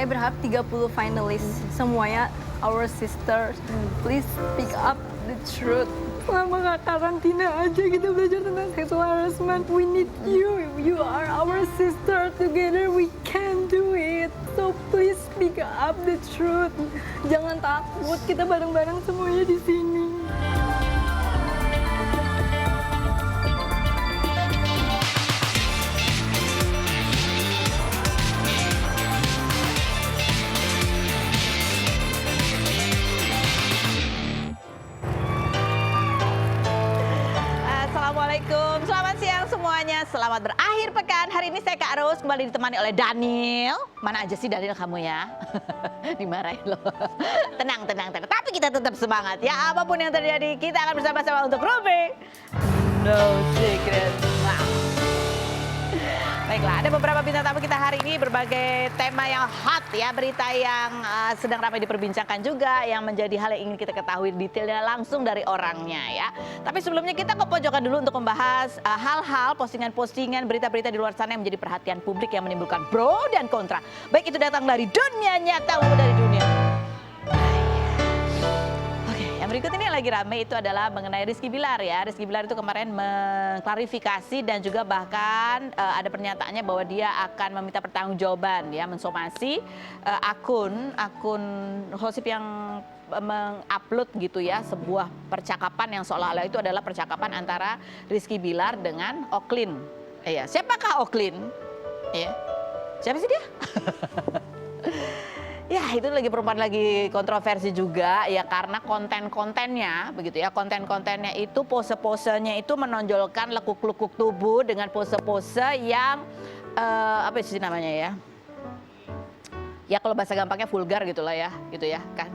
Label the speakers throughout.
Speaker 1: saya berharap 30 finalis semuanya our sisters. Please speak up the truth. Selama nggak karantina aja kita belajar tentang sexual harassment. We need you. You are our sister. Together we can do it. So please speak up the truth. Jangan takut. Kita bareng-bareng semuanya di sini.
Speaker 2: Assalamualaikum, selamat siang semuanya, selamat berakhir pekan. Hari ini saya Kak Ros kembali ditemani oleh Daniel. Mana aja sih Daniel kamu ya? Dimarahin loh. Tenang. Tapi kita tetap semangat ya. Apapun yang terjadi, kita akan bersama-sama untuk rubrik No Secret. Baiklah, ada beberapa bintang tamu kita hari ini, berbagai tema yang hot ya, berita yang sedang ramai diperbincangkan juga, yang menjadi hal yang ingin kita ketahui detailnya langsung dari orangnya ya. Tapi sebelumnya kita ke pojokan dulu untuk membahas hal-hal, postingan-postingan, berita-berita di luar sana yang menjadi perhatian publik yang menimbulkan pro dan kontra. Baik itu datang dari dunia nyata maupun dari dunia. Yang berikut ini yang lagi rame itu adalah mengenai Rizky Bilar ya. Rizky Bilar itu kemarin mengklarifikasi dan juga bahkan ada pernyataannya bahwa dia akan meminta pertanggungjawaban ya, mensomasi akun gosip yang mengupload gitu ya sebuah percakapan yang seolah-olah itu adalah percakapan antara Rizky Bilar dengan Oklin. Ya, siapakah Oklin? Ya. Siapa sih dia? Ya itu lagi perempuan lagi kontroversi juga ya, karena konten-kontennya begitu ya, konten-kontennya itu pose-posenya itu menonjolkan lekuk-lekuk tubuh dengan pose-pose yang apa sih namanya ya? Ya kalau bahasa gampangnya vulgar gitulah ya, gitu ya kan,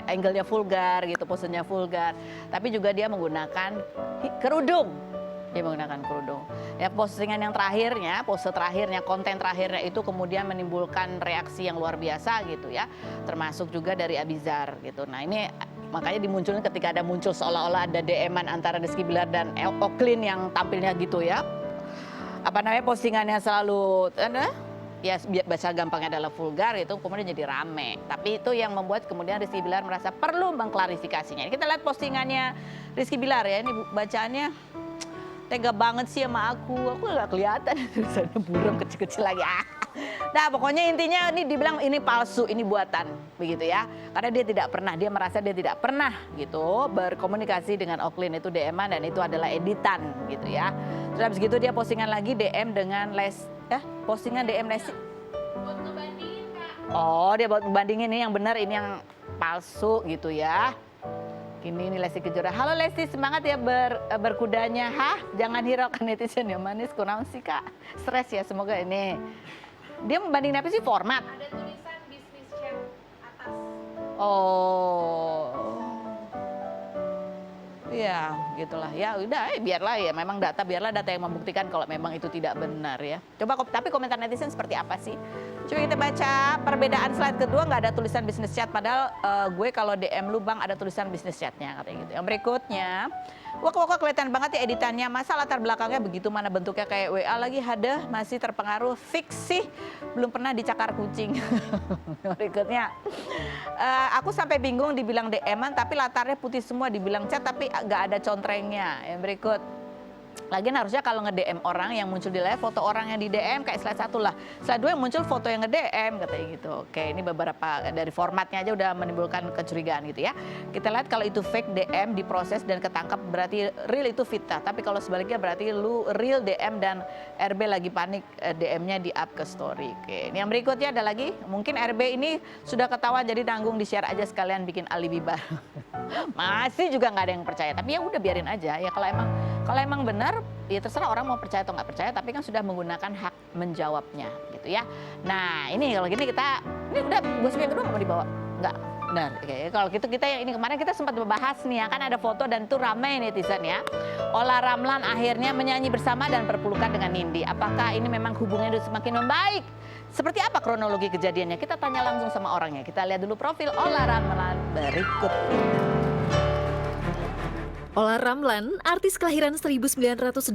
Speaker 2: angle-nya vulgar gitu, posenya vulgar. Tapi juga dia menggunakan kerudung. Dia menggunakan kerudung. Ya postingan yang terakhirnya, pose terakhirnya, konten terakhirnya itu kemudian menimbulkan reaksi yang luar biasa gitu ya. Termasuk juga dari Abizar gitu. Nah ini makanya dimunculkan ketika ada muncul seolah-olah ada DM-an antara Rizky Bilar dan Oklin yang tampilnya gitu ya. Apa namanya, postingannya selalu ya bahasa gampangnya adalah vulgar, itu kemudian jadi rame. Tapi itu yang membuat kemudian Rizky Bilar merasa perlu mengklarifikasinya. Kita lihat postingannya Rizky Bilar ya, ini bacaannya. Tega banget sih sama aku nggak kelihatan tulisannya buram kecil-kecil lagi. Nah pokoknya intinya ini dibilang ini palsu, ini buatan begitu ya. Karena dia merasa dia tidak pernah gitu berkomunikasi dengan Oklin, itu DM-an dan itu adalah editan gitu ya. Terus habis gitu dia postingan lagi DM dengan postingan DM Lesti. Buat ngebandingin Kak. Oh dia buat ngebandingin, ini yang benar, ini yang palsu gitu ya. Ini Lesti Kejora. Halo Lesti, semangat ya berkudanya. Hah, jangan hiraukan netizen yang manis, kurang sih Kak. Stres ya, semoga ini. Dia membandingin apa sih, format?
Speaker 3: Ada tulisan bisnis chat atas.
Speaker 2: Oh. Ya, gitulah. Ya udah, biarlah ya. Memang biarlah data yang membuktikan kalau memang itu tidak benar ya. Coba tapi komentar netizen seperti apa sih? Coba kita baca perbedaan slide kedua, nggak ada tulisan bisnis chat. Padahal gue kalau DM lu bang ada tulisan bisnis chatnya katanya gitu. Yang berikutnya, wah kelihatan banget ya editannya. Masa latar belakangnya begitu, mana bentuknya kayak WA lagi, ada masih terpengaruh. Fix sih, belum pernah dicakar kucing. Berikutnya, aku sampai bingung dibilang DM-an tapi latarnya putih semua, dibilang chat tapi nggak ada contrengnya. Yang berikut. Lagian harusnya kalau nge-DM orang yang muncul di live foto orang yang di DM kayak slide 1 lah. Slide 2 yang muncul foto yang nge-DM katanya gitu. Oke, ini beberapa dari formatnya aja udah menimbulkan kecurigaan gitu ya. Kita lihat kalau itu fake DM diproses dan ketangkap berarti real itu fitnah. Tapi kalau sebaliknya berarti lu real DM dan RB lagi panik DM-nya di up ke story. Oke, ini yang berikutnya ada lagi. Mungkin RB ini sudah ketahuan jadi tanggung di-share aja sekalian bikin alibi baru. Masih juga nggak ada yang percaya. Tapi ya udah biarin aja ya, kalau emang benar, ya terserah orang mau percaya atau nggak percaya, tapi kan sudah menggunakan hak menjawabnya gitu ya. Nah ini kalau gini ini udah gosip yang kedua nggak mau dibawa? Nggak, benar. Oke, kalau gitu kita yang ini kemarin kita sempat membahas nih ya, kan ada foto dan itu ramai netizen ya. Ola Ramlan akhirnya menyanyi bersama dan berpelukan dengan Nindi. Apakah ini memang hubungannya sudah semakin membaik? Seperti apa kronologi kejadiannya? Kita tanya langsung sama orangnya. Kita lihat dulu profil Ola Ramlan berikut.
Speaker 4: Olla Ramlan, artis kelahiran 1980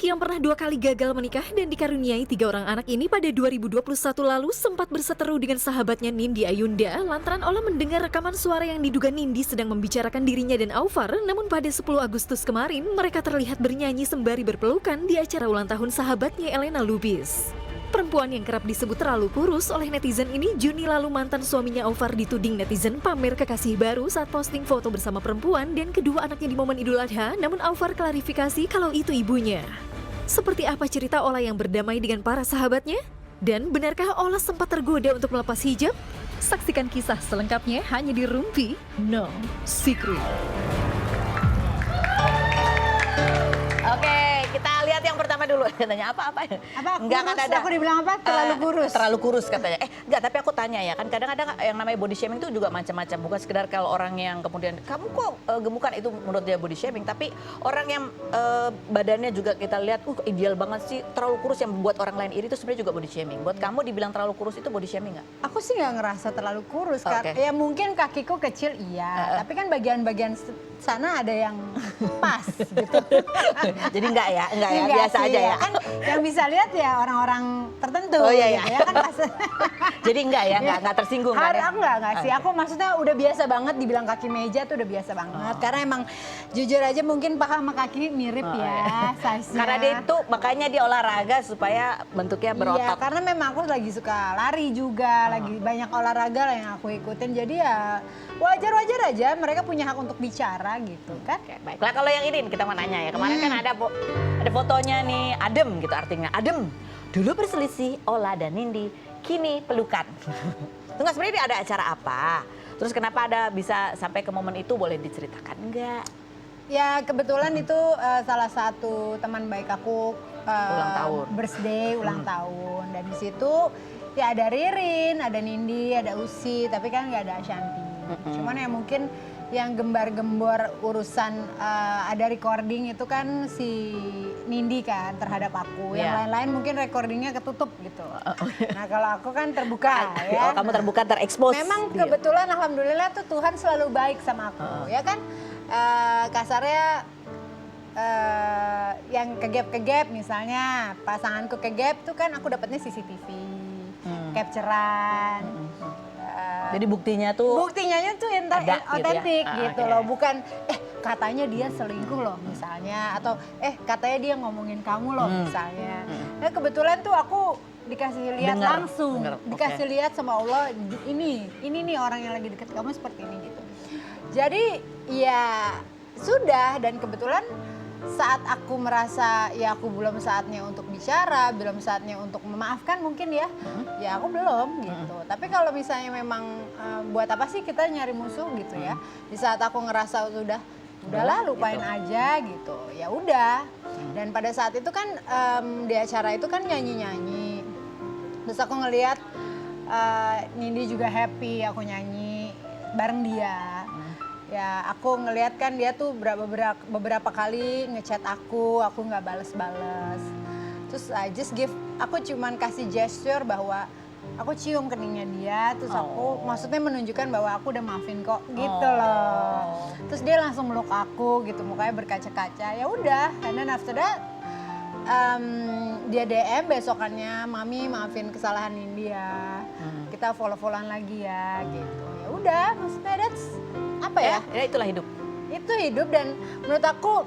Speaker 4: yang pernah 2 kali gagal menikah dan dikaruniai 3 orang anak ini pada 2021 lalu sempat berseteru dengan sahabatnya Nindi Ayunda lantaran Olla mendengar rekaman suara yang diduga Nindi sedang membicarakan dirinya dan Aufar, namun pada 10 Agustus kemarin mereka terlihat bernyanyi sembari berpelukan di acara ulang tahun sahabatnya Elena Lubis. Perempuan yang kerap disebut terlalu kurus oleh netizen ini Juni lalu mantan suaminya Aufar dituding netizen pamer kekasih baru saat posting foto bersama perempuan dan kedua anaknya di momen Idul Adha, namun Aufar klarifikasi kalau itu ibunya. Seperti apa cerita Olla yang berdamai dengan para sahabatnya? Dan benarkah Olla sempat tergoda untuk melepas hijab? Saksikan kisah selengkapnya hanya di Rumpi No Secret.
Speaker 2: Oke, kita lihat yang pertama dulu. Katanya apa?
Speaker 5: Apa?
Speaker 2: Enggak kan ada.
Speaker 5: Aku dibilang apa? Terlalu kurus.
Speaker 2: Terlalu kurus katanya. Enggak, tapi aku tanya ya, kan kadang-kadang yang namanya body shaming itu juga macam-macam. Bukan sekedar kalau orang yang kemudian kamu kok gemukan itu menurut dia body shaming, tapi orang yang badannya juga kita lihat ideal banget sih, terlalu kurus yang membuat orang lain iri itu sebenarnya juga body shaming. Buat kamu dibilang terlalu kurus itu body shaming nggak?
Speaker 5: Aku sih nggak ngerasa terlalu kurus.
Speaker 2: Oke.
Speaker 5: Ya mungkin kakiku kecil iya, tapi kan bagian-bagian sana ada yang pas gitu.
Speaker 2: Jadi enggak ya,
Speaker 5: Enggak
Speaker 2: biasa
Speaker 5: sih,
Speaker 2: aja ya.
Speaker 5: Kan yang bisa lihat ya orang-orang tertentu
Speaker 2: Oh, iya,
Speaker 5: gitu
Speaker 2: iya.
Speaker 5: ya kan pas.
Speaker 2: Jadi enggak ya, enggak tersinggung kan ya?
Speaker 5: Aku enggak sih.
Speaker 2: Oke.
Speaker 5: Aku maksudnya udah biasa banget dibilang kaki meja tuh udah biasa banget. Karena emang jujur aja mungkin paha sama kaki mirip ya size-nya.
Speaker 2: Karena dia itu makanya dia olahraga supaya bentuknya
Speaker 5: Iya,
Speaker 2: berotot.
Speaker 5: karena memang aku lagi suka lari juga, lagi banyak olahraga lah yang aku ikutin. Jadi ya wajar-wajar aja mereka punya hak untuk bicara gitu kan.
Speaker 2: Oke, baiklah kalau yang ini kita mau nanya ya. Kemarin kan ada fotonya nih, adem gitu artinya. Adem. Dulu berselisih Olla dan Nindi, kini pelukan. Tunggu sebenarnya ada acara apa? Terus kenapa ada bisa sampai ke momen itu, boleh diceritakan enggak?
Speaker 5: Ya kebetulan itu salah satu teman baik aku
Speaker 2: Ulang tahun.
Speaker 5: birthday ulang tahun, dan di situ ya ada Ririn, ada Nindi, ada Usi, tapi kan nggak ada Ashanti. Cuman ya mungkin yang gembar-gembor urusan ada recording itu kan si Nindi kan terhadap aku. Yang
Speaker 2: Iya.
Speaker 5: lain-lain mungkin recordingnya ketutup gitu. Nah kalau aku kan terbuka ya.
Speaker 2: Oh, kamu terbuka, terekspos.
Speaker 5: Memang
Speaker 2: dia.
Speaker 5: kebetulan alhamdulillah tuh Tuhan selalu baik sama aku, ya kan. Kasarnya yang kegap-kegap misalnya pasanganku kegap tuh kan aku dapatnya CCTV, capturean.
Speaker 2: Jadi buktinya tuh
Speaker 5: Buktinya tuh yang
Speaker 2: ada gitu ya?
Speaker 5: otentik gitu
Speaker 2: Oke.
Speaker 5: loh, bukan katanya dia selingkuh loh misalnya, atau katanya dia ngomongin kamu loh misalnya. Nah kebetulan tuh aku dikasih lihat
Speaker 2: Dengar,
Speaker 5: langsung,
Speaker 2: dengar, oke.
Speaker 5: dikasih lihat sama Allah, ini nih orang yang lagi deket kamu seperti ini gitu. Jadi ya sudah, dan kebetulan saat aku merasa ya aku belum saatnya untuk bicara, belum saatnya untuk memaafkan mungkin ya, ya aku belum gitu. Tapi kalau misalnya memang buat apa sih kita nyari musuh gitu ya? Di saat aku ngerasa udahlah lupain aja gitu, ya udah. Dan pada saat itu kan di acara itu kan nyanyi-nyanyi, terus aku ngelihat Nindi juga happy, aku nyanyi bareng dia. Ya aku ngelihat kan dia tuh beberapa kali ngechat aku nggak bales-bales. Terus I just aku cuman kasih gesture bahwa aku cium keningnya dia, terus aku maksudnya menunjukkan bahwa aku udah maafin kok gitu loh. Terus dia langsung meluk aku gitu, mukanya berkaca-kaca. Ya udah, and then after that dia DM besokannya, "Mami maafin kesalahan Nindi ya. Kita follow-followan lagi ya," gitu. Ya udah, maksudnya that's apa ya?
Speaker 2: ya itulah hidup.
Speaker 5: Itu hidup, dan menurut aku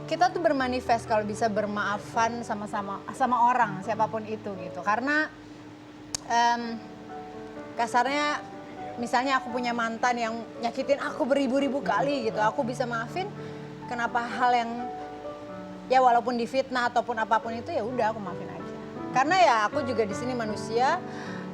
Speaker 5: kita tuh bermanifest kalau bisa bermaafan sama orang siapapun itu gitu. Karena kasarnya misalnya aku punya mantan yang nyakitin aku beribu-ribu kali gitu, aku bisa maafin, kenapa hal yang ya walaupun difitnah ataupun apapun itu ya udah aku maafin aja. Karena ya aku juga di sini manusia,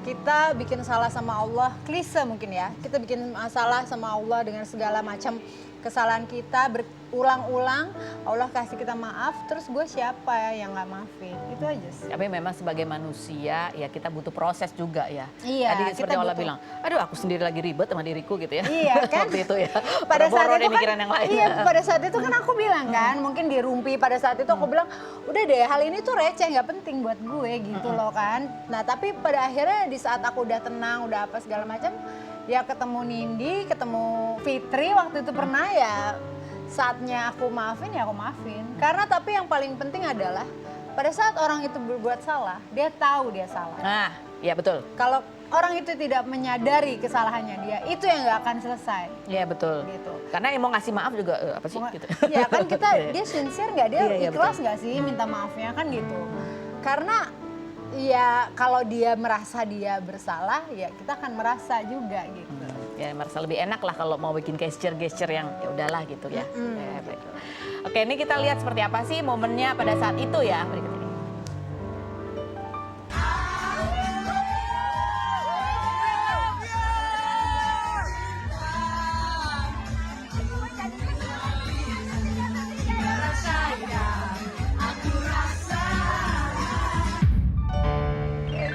Speaker 5: kita bikin salah sama Allah, klise mungkin ya, kita bikin masalah sama Allah dengan segala macam kesalahan kita berulang-ulang, Allah kasih kita maaf, terus gue siapa ya yang nggak maafin, itu aja sih.
Speaker 2: Tapi memang sebagai manusia ya kita butuh proses juga ya.
Speaker 5: Iya,
Speaker 2: Tadi seperti
Speaker 5: kita
Speaker 2: Allah
Speaker 5: butuh.
Speaker 2: bilang, aduh aku sendiri lagi ribet sama diriku gitu ya.
Speaker 5: Iya kan?
Speaker 2: Seperti itu ya.
Speaker 5: Pada saat
Speaker 2: Boro-boro
Speaker 5: itu
Speaker 2: deh mikiran yang lain.
Speaker 5: iya, pada saat itu kan aku bilang kan, mungkin di Rumpi pada saat itu aku bilang, udah deh hal ini tuh receh, nggak penting buat gue gitu loh kan. Nah tapi pada akhirnya di saat aku udah tenang, udah apa segala macam, ya ketemu Nindi, ketemu Fitri waktu itu pernah ya saatnya aku maafin ya aku maafin. Karena tapi yang paling penting adalah pada saat orang itu berbuat salah, dia tahu dia salah.
Speaker 2: Nah, iya betul.
Speaker 5: Kalau orang itu tidak menyadari kesalahannya dia, itu yang nggak akan selesai.
Speaker 2: Iya betul.
Speaker 5: Gitu.
Speaker 2: Karena yang mau ngasih maaf juga apa sih gitu.
Speaker 5: Ya kan kita dia sincere nggak, dia
Speaker 2: Iya,
Speaker 5: ikhlas
Speaker 2: betul.
Speaker 5: nggak sih minta maafnya kan gitu. Karena ya kalau dia merasa dia bersalah, ya kita akan merasa juga gitu.
Speaker 2: Ya merasa lebih enak lah kalau mau bikin gesture-gesture yang ya udahlah gitu ya. Ya, baik. Oke, ini kita lihat seperti apa sih momennya pada saat itu ya berikut ini.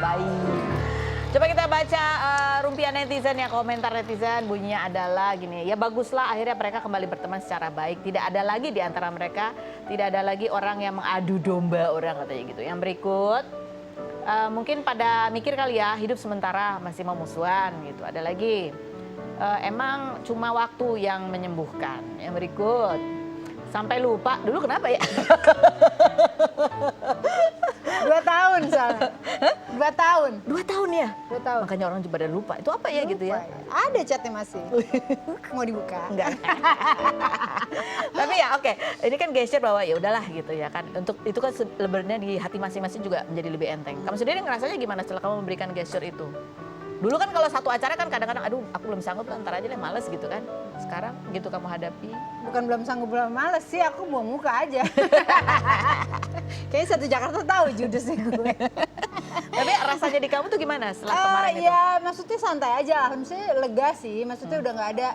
Speaker 2: Baik. Coba kita baca rumpian netizen ya, komentar netizen bunyinya adalah gini, ya baguslah akhirnya mereka kembali berteman secara baik. Tidak ada lagi di antara mereka, tidak ada lagi orang yang mengadu domba orang katanya gitu. Yang berikut, mungkin pada mikir kali ya, hidup sementara masih mau musuhan gitu. Ada lagi, emang cuma waktu yang menyembuhkan. Yang berikut, sampai lupa, dulu kenapa ya?
Speaker 5: 2 tahun soalnya. 2 tahun.
Speaker 2: 2 tahun ya?
Speaker 5: 2 tahun.
Speaker 2: Makanya orang juga pada lupa. Itu apa ya gitu ya?
Speaker 5: Ada chatnya masih. Mau dibuka?
Speaker 2: Enggak. Tapi ya oke, ini kan gesture bahwa ya udahlah gitu ya kan. Untuk itu kan sebenarnya di hati masing-masing juga menjadi lebih enteng. Kamu sendiri ngerasanya gimana setelah kamu memberikan gesture itu? Dulu kan kalau satu acara kan kadang-kadang aduh aku belum sanggup ntar aja deh males gitu kan. Sekarang gitu kamu hadapi.
Speaker 5: Bukan belum sanggup belum males sih, aku buang muka aja. Kayaknya satu Jakarta tahu judesnya gue.
Speaker 2: Tapi rasanya di kamu tuh gimana setelah kemarin itu?
Speaker 5: Ya maksudnya santai aja, maksudnya lega sih. Maksudnya udah nggak ada.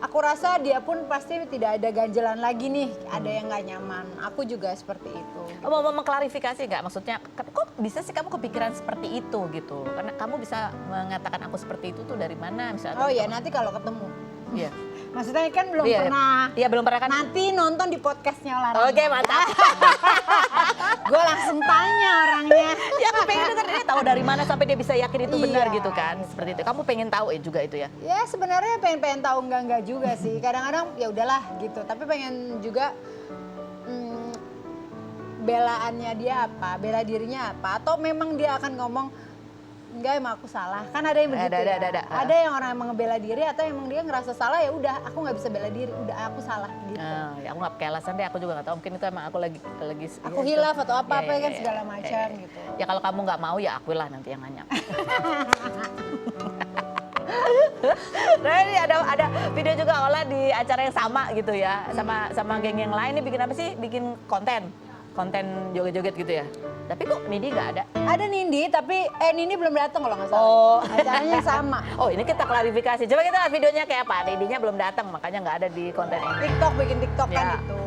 Speaker 5: Aku rasa dia pun pasti tidak ada ganjelan lagi nih, ada yang nggak nyaman. Aku juga seperti itu.
Speaker 2: Mau mengklarifikasi nggak? Maksudnya kok bisa sih kamu kepikiran seperti itu gitu? Karena kamu bisa mengatakan aku seperti itu tuh dari mana misalnya?
Speaker 5: Oh ya nanti kalau ketemu.
Speaker 2: Iya.
Speaker 5: Maksudnya kan belum
Speaker 2: Iya,
Speaker 5: pernah.
Speaker 2: Iya belum pernah kan?
Speaker 5: Nanti nonton di podcastnya Olahraga.
Speaker 2: Oke mantap.
Speaker 5: Gue langsung tanya orangnya.
Speaker 2: Ya aku pengen denger dia tahu dari mana sampai dia bisa yakin itu benar
Speaker 5: Iya.
Speaker 2: gitu kan? Seperti itu. Kamu pengen tahu ya juga itu ya?
Speaker 5: Ya sebenarnya pengen tahu enggak juga sih. Kadang-kadang ya udahlah gitu. Tapi pengen juga belaannya dia apa, bela dirinya apa, atau memang dia akan ngomong enggak emang aku salah. Kan ada yang begitu ya. Ada yang orang emang ngebela diri atau emang dia ngerasa salah ya udah aku nggak bisa bela diri, udah aku salah gitu.
Speaker 2: Ya aku nggak pakai alasan deh, aku juga nggak tahu. Mungkin itu emang aku lagi
Speaker 5: Aku
Speaker 2: ya,
Speaker 5: hilaf atau apa
Speaker 2: Ya,
Speaker 5: kan segala macam gitu.
Speaker 2: Ya kalau kamu nggak mau ya akulah nanti yang nanya. Nah ini ada video juga Ola di acara yang sama gitu ya, sama geng yang lain. Ini bikin apa sih? Bikin konten joget-joget gitu ya. Tapi kok Nindi nggak ada?
Speaker 5: Ada Nindi tapi Nindi belum datang kalau nggak salah.
Speaker 2: Oh.
Speaker 5: Acaranya sama.
Speaker 2: Oh ini kita klarifikasi. Coba kita lihat videonya kayak apa. Nindinya belum datang makanya nggak ada di konten ini.
Speaker 5: TikTok bikin TikTok kan
Speaker 2: Ya.
Speaker 5: itu.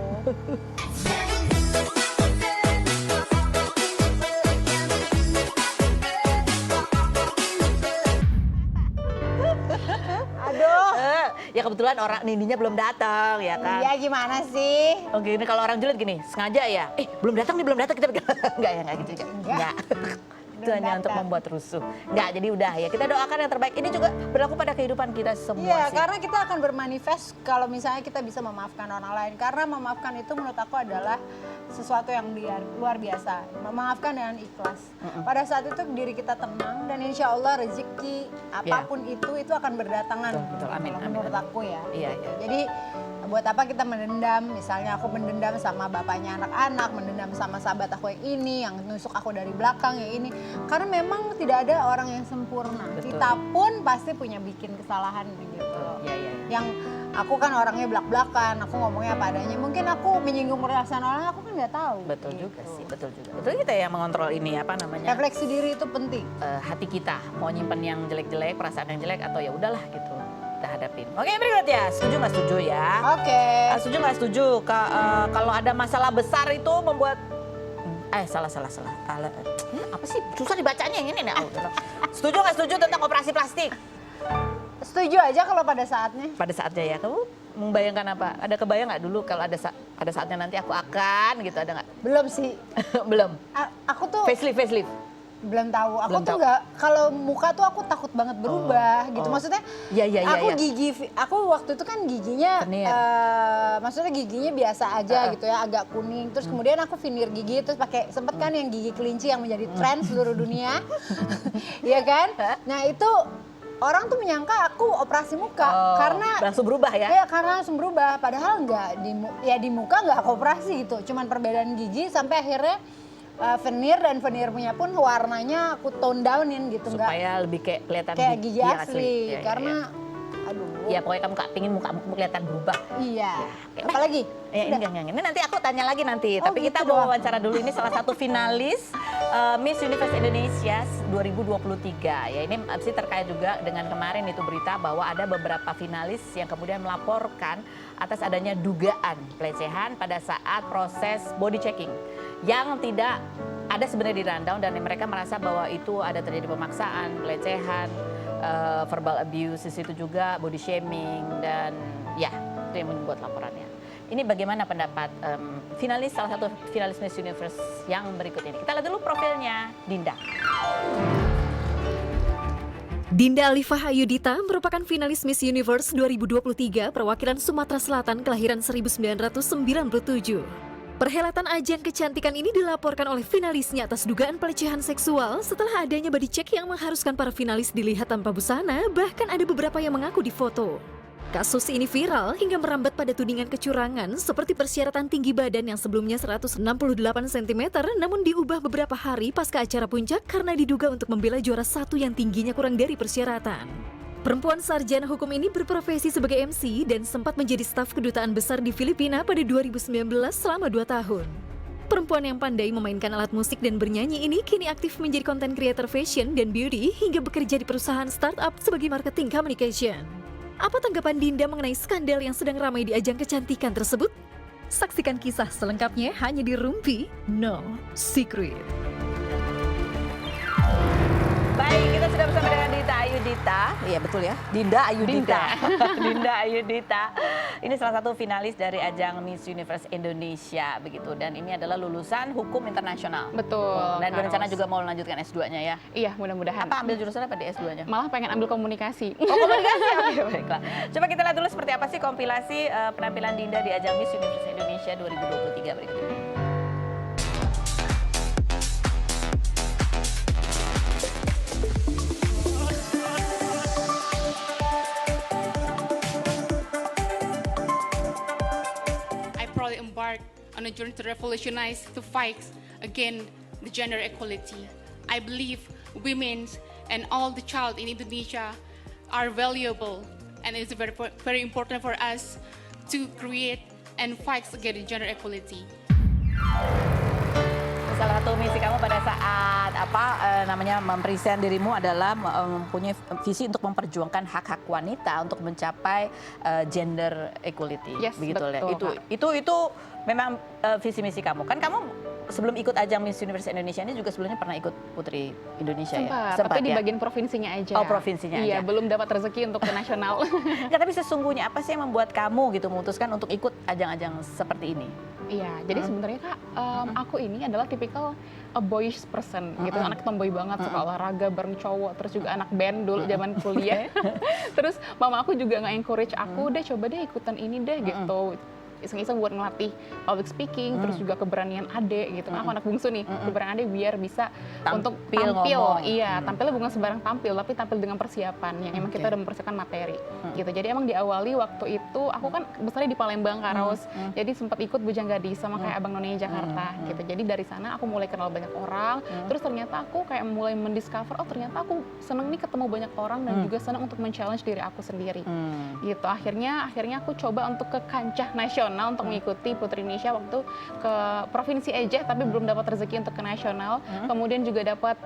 Speaker 5: Aduh.
Speaker 2: Ya kebetulan orang Nindinya belum datang ya kan.
Speaker 5: Iya gimana sih?
Speaker 2: Oke ini kalau orang julid gini sengaja ya. Belum datang kita enggak ya enggak gitu juga. Enggak. Itu
Speaker 5: Belum
Speaker 2: hanya untuk
Speaker 5: datang.
Speaker 2: membuat rusuh. Enggak, jadi udah ya kita doakan yang terbaik. Ini juga berlaku pada kehidupan kita semua
Speaker 5: Iya,
Speaker 2: sih.
Speaker 5: karena kita akan bermanifest kalau misalnya kita bisa memaafkan orang lain. Karena memaafkan itu menurut aku adalah sesuatu yang luar biasa. Memaafkan dengan ikhlas. Pada saat itu diri kita tenang dan insya Allah rezeki apapun itu akan berdatangan.
Speaker 2: Betul, amin,
Speaker 5: Kalau
Speaker 2: amin,
Speaker 5: menurut
Speaker 2: amin.
Speaker 5: aku ya.
Speaker 2: Iya,
Speaker 5: gitu.
Speaker 2: iya.
Speaker 5: Jadi buat apa kita mendendam? Misalnya aku mendendam sama bapaknya anak-anak, mendendam sama sahabat aku yang ini, yang nusuk aku dari belakang yang ini. Karena memang tidak ada orang yang sempurna.
Speaker 2: Betul.
Speaker 5: Kita pun pasti punya bikin kesalahan gitu.
Speaker 2: Iya, iya.
Speaker 5: Yang aku kan orangnya belak-belakan, aku ngomongnya apa adanya. Mungkin aku menyinggung perasaan orang, aku kan nggak tahu.
Speaker 2: Betul
Speaker 5: gitu.
Speaker 2: juga sih, betul juga. Betul kita yang mengontrol ini apa namanya?
Speaker 5: Refleksi diri itu penting.
Speaker 2: Hati kita mau nyimpen yang jelek-jelek, perasaan yang jelek atau ya udahlah gitu. Kita hadapin. Oke, berikut ya. Setuju nggak setuju ya?
Speaker 5: Oke.
Speaker 2: Setuju nggak setuju kalau ada masalah besar itu membuat salah. Apa sih? Susah dibacanya yang ini nih. Setuju nggak setuju tentang operasi plastik?
Speaker 5: Setuju aja kalau pada saatnya.
Speaker 2: Pada saatnya ya, kamu membayangkan apa? Ada kebayang nggak dulu kalau ada saatnya nanti aku akan gitu, ada nggak?
Speaker 5: Belum sih.
Speaker 2: Belum.
Speaker 5: Aku tuh
Speaker 2: Facelift.
Speaker 5: Belum tahu. Aku
Speaker 2: Belum
Speaker 5: tuh
Speaker 2: tahu.
Speaker 5: nggak, kalau muka tuh aku takut banget berubah gitu. Maksudnya
Speaker 2: Iya.
Speaker 5: aku aku waktu itu kan giginya
Speaker 2: Veneer.
Speaker 5: maksudnya giginya biasa aja gitu ya, agak kuning. Terus kemudian aku veneer gigi, terus pakai sempet kan yang gigi kelinci yang menjadi tren seluruh dunia. Iya kan? Nah, itu orang tuh menyangka aku operasi muka karena
Speaker 2: langsung berubah ya.
Speaker 5: ya karena langsung berubah, padahal nggak di muka nggak aku operasi gitu. Cuman perbedaan gigi sampai akhirnya veneer, dan veneernya pun warnanya aku tone downin gitu, nggak
Speaker 2: Supaya lebih kayak kelihatan
Speaker 5: kayak gigi asli,
Speaker 2: Iya,
Speaker 5: karena aduh
Speaker 2: ya pokoknya kamu gak pingin muka kelihatan berubah.
Speaker 5: iya.
Speaker 2: Oke.
Speaker 5: Apalagi
Speaker 2: Ya, ini nanti aku tanya lagi nanti.
Speaker 5: Oh,
Speaker 2: Tapi
Speaker 5: gitu
Speaker 2: kita mau
Speaker 5: doang.
Speaker 2: wawancara dulu, ini salah satu finalis Miss Universe Indonesia 2023. Ya, ini sih terkait juga dengan kemarin itu berita bahwa ada beberapa finalis yang kemudian melaporkan atas adanya dugaan pelecehan pada saat proses body checking yang tidak ada sebenarnya di rundown, dan mereka merasa bahwa itu ada terjadi pemaksaan, pelecehan, verbal abuse, di situ juga body shaming, dan ya itu yang membuat laporannya. Ini bagaimana pendapat finalis, salah satu finalis Miss Universe yang berikut ini? Kita lihat dulu profilnya Dinda.
Speaker 4: Dinda Alifah Ayudita merupakan finalis Miss Universe 2023 perwakilan Sumatera Selatan kelahiran 1997. Perhelatan ajang kecantikan ini dilaporkan oleh finalisnya atas dugaan pelecehan seksual setelah adanya body check yang mengharuskan para finalis dilihat tanpa busana, bahkan ada beberapa yang mengaku difoto. Kasus ini viral hingga merambat pada tudingan kecurangan seperti persyaratan tinggi badan yang sebelumnya 168 cm namun diubah beberapa hari pasca acara puncak karena diduga untuk membela juara satu yang tingginya kurang dari persyaratan. Perempuan sarjana hukum ini berprofesi sebagai MC dan sempat menjadi staf kedutaan besar di Filipina pada 2019 selama 2 tahun. Perempuan yang pandai memainkan alat musik dan bernyanyi ini kini aktif menjadi content creator fashion dan beauty hingga bekerja di perusahaan startup sebagai marketing communication. Apa tanggapan Dinda mengenai skandal yang sedang ramai di ajang kecantikan tersebut? Saksikan kisah selengkapnya hanya di Rumpi No Secret.
Speaker 2: Baik, kita sudah bersama dengan Dinda Ayudita. Iya betul ya, Dinda Ayudita. Dinda Ayudita. Ini salah satu finalis dari ajang Miss Universe Indonesia begitu. Dan ini adalah lulusan hukum internasional.
Speaker 6: Betul.
Speaker 2: Dan
Speaker 6: Kak
Speaker 2: berencana
Speaker 6: Ros.
Speaker 2: juga mau melanjutkan S2-nya ya.
Speaker 6: Iya, mudah-mudahan.
Speaker 2: Apa ambil jurusan apa di S2-nya?
Speaker 6: Malah pengen ambil komunikasi.
Speaker 2: Oh, komunikasi. Oke, baiklah. Coba kita lihat dulu seperti apa sih kompilasi penampilan Dinda di ajang Miss Universe Indonesia 2023 berikut ini.
Speaker 3: I proudly embark on a journey to revolutionize, to fight against the gender equality. I believe women and all the child in Indonesia are valuable, and it's very, very important for us to create and fight against gender equality.
Speaker 2: Salah satu misi kamu pada saat namanya mempresent dirimu adalah mempunyai visi untuk memperjuangkan hak-hak wanita untuk mencapai gender equality.
Speaker 6: Yes,
Speaker 2: begitu ya.
Speaker 6: betul,
Speaker 2: Itu memang visi misi kamu. Kan kamu sebelum ikut ajang Miss Universe Indonesia ini juga sebelumnya pernah ikut Putri Indonesia ya?
Speaker 6: Sempat, tapi di
Speaker 2: ya?
Speaker 6: bagian provinsinya aja.
Speaker 2: Oh, provinsinya
Speaker 6: Iya,
Speaker 2: aja.
Speaker 6: belum dapat rezeki untuk ke nasional.
Speaker 2: Nggak, tapi sesungguhnya apa sih yang membuat kamu gitu memutuskan untuk ikut ajang-ajang seperti ini?
Speaker 6: Iya, jadi sebenarnya Kak, aku ini adalah tipikal a boyish person gitu, anak tomboy banget, suka olahraga bareng cowok, terus juga anak band dulu zaman kuliah. Terus mama aku juga nge-encourage aku, deh coba deh ikutan ini deh gitu. Iseng-iseng buat ngelatih public speaking, terus juga keberanian adek gitu. Aku anak bungsu nih, keberanian adek biar bisa untuk tampil.
Speaker 2: ngomong.
Speaker 6: Iya, tampilnya bukan sembarang tampil, tapi tampil dengan persiapan yang emang kita udah mempersiapkan materi gitu. Jadi emang diawali waktu itu, aku kan besarnya di Palembang, Kak Ros. Jadi sempat ikut Bujang Gadis sama kayak Abang None Jakarta gitu. Jadi dari sana aku mulai kenal banyak orang, terus ternyata aku kayak mulai mendiscover, oh ternyata aku seneng nih ketemu banyak orang dan juga seneng untuk men-challenge diri aku sendiri. Gitu. Akhirnya aku coba untuk ke kancah nasional untuk mengikuti Putri Indonesia waktu ke provinsi aja, tapi belum dapat rezeki untuk ke nasional. Kemudian juga dapat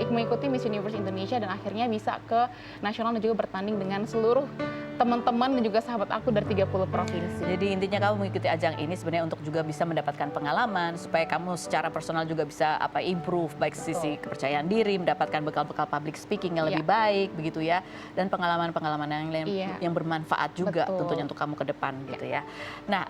Speaker 6: mengikuti Miss Universe Indonesia dan akhirnya bisa ke nasional dan juga bertanding dengan seluruh teman-teman dan juga sahabat aku dari 30 provinsi.
Speaker 2: Jadi intinya kamu mengikuti ajang ini sebenarnya untuk juga bisa mendapatkan pengalaman supaya kamu secara personal juga bisa improve baik sisi kepercayaan diri, mendapatkan bekal-bekal public speaking yang lebih baik begitu ya, dan pengalaman-pengalaman yang bermanfaat juga
Speaker 6: Betul.
Speaker 2: tentunya untuk kamu ke depan gitu ya. Nah,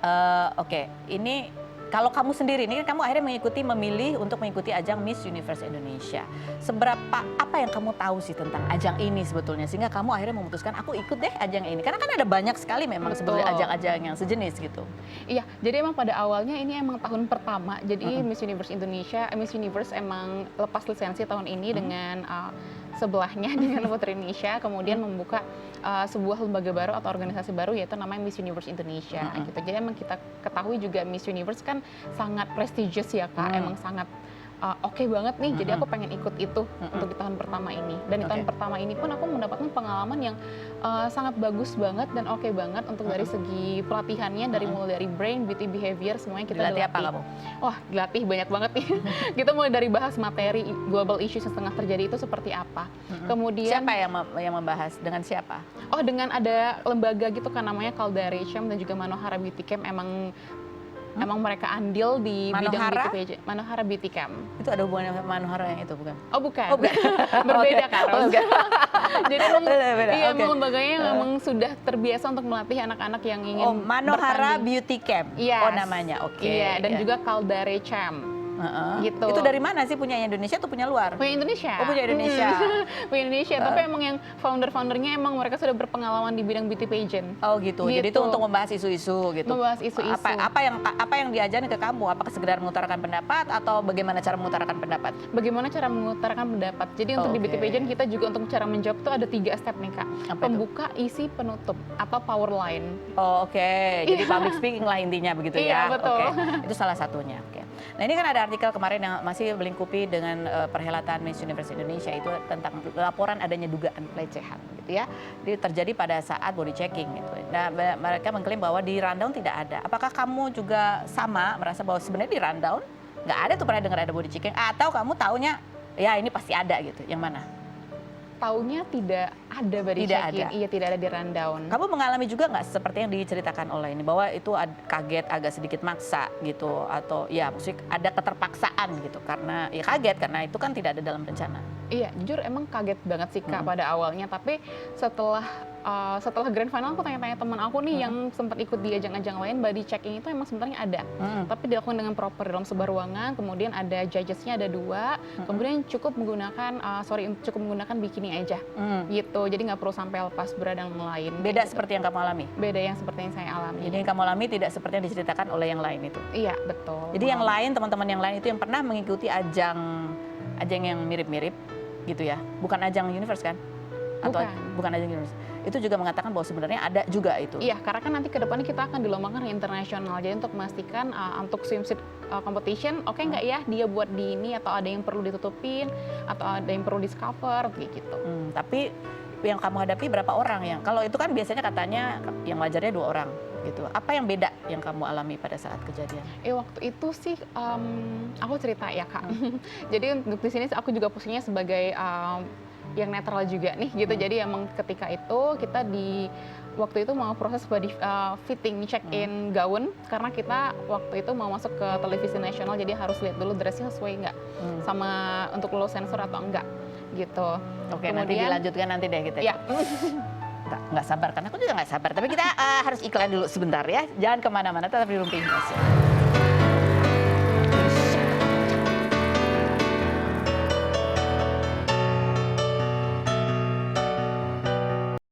Speaker 2: oke, ini kalau kamu sendiri ini kan kamu akhirnya memilih untuk mengikuti ajang Miss Universe Indonesia. Seberapa apa yang kamu tahu sih tentang ajang ini sebetulnya sehingga kamu akhirnya memutuskan aku ikut deh ajang ini. Karena kan ada banyak sekali memang sebetulnya ajang-ajang yang sejenis gitu.
Speaker 6: Iya, jadi emang pada awalnya ini emang tahun pertama. Jadi Miss Universe Indonesia, Miss Universe emang lepas lisensi tahun ini dengan sebelahnya dengan Putri Indonesia, kemudian membuka sebuah lembaga baru atau organisasi baru yaitu namanya Miss Universe Indonesia gitu. Jadi emang kita ketahui juga Miss Universe kan sangat prestigious ya Kak, emang sangat oke banget nih, jadi aku pengen ikut itu untuk di tahun pertama ini. Dan di tahun pertama ini pun aku mendapatkan pengalaman yang sangat bagus banget dan oke banget untuk dari segi pelatihannya, dari mulai dari brain, beauty behavior, semuanya kita
Speaker 2: Dilatih
Speaker 6: dilatih.
Speaker 2: apa kamu?
Speaker 6: Wah, dilatih banyak banget nih. Kita mulai dari bahas materi global issues yang tengah terjadi itu seperti apa. Kemudian
Speaker 2: Siapa yang membahas? Dengan siapa?
Speaker 6: oh dengan ada lembaga gitu kan namanya Caldari Sham dan juga Manohara Beauty Camp, emang mereka andil di bidang
Speaker 2: Manohara?
Speaker 6: beauty pageant. Manohara Beauty Camp.
Speaker 2: Itu ada hubungannya sama Manohara yang itu bukan?
Speaker 6: Oh bukan.
Speaker 2: Oh, bukan.
Speaker 6: Berbeda
Speaker 2: Oke.
Speaker 6: Kak Ros.
Speaker 2: Oh, bukan.
Speaker 6: Jadi emang,
Speaker 2: Beda,
Speaker 6: iya,
Speaker 2: oke.
Speaker 6: emang lembaganya memang sudah terbiasa untuk melatih anak-anak yang ingin
Speaker 2: Oh, Manohara
Speaker 6: bertanding.
Speaker 2: Beauty Camp.
Speaker 6: Yes.
Speaker 2: Oh, namanya. Oke.
Speaker 6: Iya, dan
Speaker 2: Iya.
Speaker 6: juga Caldari Cham. Gitu.
Speaker 2: Itu dari mana sih, punya Indonesia atau punya luar?
Speaker 6: Punya Indonesia.
Speaker 2: Oh, punya Indonesia.
Speaker 6: Punya Indonesia, tapi emang yang founder-foundernya emang mereka sudah berpengalaman di bidang beauty pageant.
Speaker 2: Oh gitu. Jadi itu untuk membahas isu-isu gitu.
Speaker 6: Membahas isu-isu.
Speaker 2: Apa yang diajarin ke kamu? Apakah sekedar mengutarakan pendapat atau bagaimana cara mengutarakan pendapat?
Speaker 6: Bagaimana cara mengutarakan pendapat. Jadi untuk di beauty
Speaker 2: Oke.
Speaker 6: pageant kita juga untuk cara menjawab tuh ada 3 step nih Kak.
Speaker 2: Apa itu?
Speaker 6: Pembuka, isi, penutup atau power line.
Speaker 2: Oh, oke. Jadi
Speaker 6: Iya.
Speaker 2: public speaking lah intinya begitu
Speaker 6: Iya,
Speaker 2: ya.
Speaker 6: betul.
Speaker 2: Oke. Itu salah satunya. Oke. Nah, ini kan ada artikel kemarin yang masih melingkupi dengan perhelatan Miss Universe Indonesia itu tentang laporan adanya dugaan pelecehan gitu ya. Jadi terjadi pada saat body checking gitu. Nah, mereka mengklaim bahwa di rundown tidak ada. Apakah kamu juga sama merasa bahwa sebenarnya di rundown nggak ada tuh, pernah dengar ada body checking, atau kamu taunya ya ini pasti ada gitu? Yang mana?
Speaker 6: Taunya tidak ada body
Speaker 2: Tidak
Speaker 6: checking.
Speaker 2: ada.
Speaker 6: Iya, tidak ada di rundown.
Speaker 2: Kamu mengalami juga nggak seperti yang diceritakan oleh ini, bahwa itu kaget, agak sedikit maksa gitu, atau ya maksudnya ada keterpaksaan gitu karena ya kaget karena itu kan tidak ada dalam rencana?
Speaker 6: Iya, jujur emang kaget banget sih Kak pada awalnya, tapi setelah grand final aku tanya-tanya teman aku nih yang sempat ikut di ajang-ajang lain, body checking itu emang sebenarnya ada. Tapi dilakukan dengan proper dalam sebuah ruangan, kemudian ada judgesnya ada 2, kemudian cukup menggunakan bikini aja. Gitu. Jadi nggak perlu sampai lepas bra dan lain.
Speaker 2: Beda
Speaker 6: Gitu.
Speaker 2: seperti yang kamu alami?
Speaker 6: Beda yang seperti yang saya alami.
Speaker 2: Jadi yang kamu alami tidak seperti yang diceritakan oleh yang lain itu?
Speaker 6: Iya, betul.
Speaker 2: Jadi yang lain, teman-teman yang lain itu yang pernah mengikuti ajang yang mirip-mirip gitu ya? Bukan ajang Universe kan? Atau bukan ajang Universe. Itu juga mengatakan bahwa sebenarnya ada juga itu.
Speaker 6: Iya, karena kan nanti ke depannya kita akan dilombakan internasional. Jadi untuk memastikan untuk swimsuit competition, oke nggak ya dia buat di ini, atau ada yang perlu ditutupin, atau ada yang perlu di-cover, gitu.
Speaker 2: Tapi yang kamu hadapi berapa orang yang? Kalau itu kan biasanya katanya yang wajarnya 2 orang gitu. Apa yang beda yang kamu alami pada saat kejadian?
Speaker 6: Waktu itu sih aku cerita ya Kak. Jadi untuk di sini aku juga posisinya sebagai yang netral juga nih gitu. Jadi emang ketika itu kita waktu itu mau proses body fitting, check in gaun, karena kita waktu itu mau masuk ke televisi nasional, jadi harus lihat dulu dressnya sesuai nggak sama untuk lolos sensor atau enggak gitu.
Speaker 2: Oke, nanti dilanjutkan nanti deh kita.
Speaker 6: Ya.
Speaker 2: Nggak sabar, karena aku juga nggak sabar. Tapi kita harus iklan dulu sebentar ya. Jangan kemana-mana, tetap di Rumpi Indonesia.